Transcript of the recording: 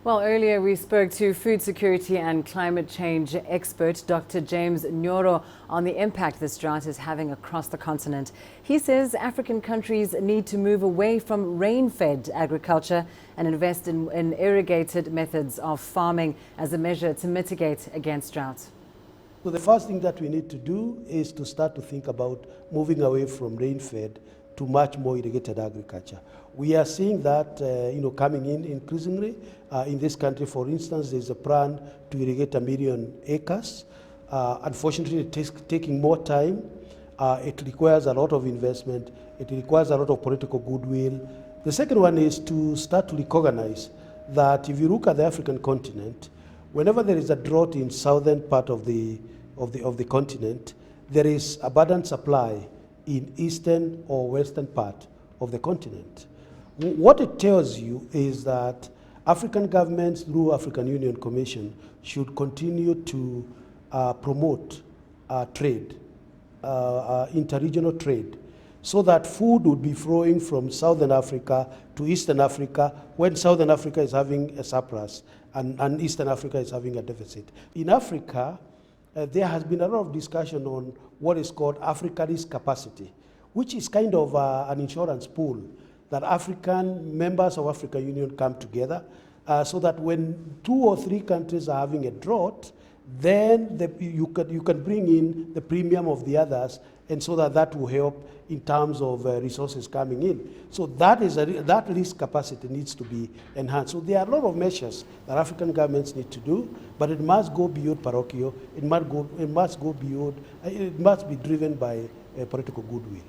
Well, earlier we spoke to food security and climate change expert Dr. James Nyoro on the impact this drought is having across the continent. He says African countries need to move away from rain-fed agriculture and invest in irrigated methods of farming as a measure to mitigate against drought. So the first thing that we need to do is to start to think about moving away from rain-fed to much more irrigated agriculture. We are seeing that coming in increasingly in this country. For instance, there's a plan to irrigate 1 million acres. Unfortunately, it is taking more time. It requires a lot of investment. It requires a lot of political goodwill. The second one is to start to recognize that if you look at the African continent, whenever there is a drought in southern part of the continent, there is abundant supply in eastern or western part of the continent. What it tells you is that African governments through African Union Commission should continue to promote trade, interregional trade, so that food would be flowing from Southern Africa to Eastern Africa when Southern Africa is having a surplus and Eastern Africa is having a deficit. In Africa, there has been a lot of discussion on what is called Africa risk capacity, which is kind of an insurance pool that African members of African Union come together so that when 2 or 3 countries are having a drought, then you can bring in the premium of the others, and so that will help in terms of resources coming in. So that risk capacity needs to be enhanced. So there are a lot of measures that African governments need to do, but it must go beyond parochial. It must be driven by political goodwill.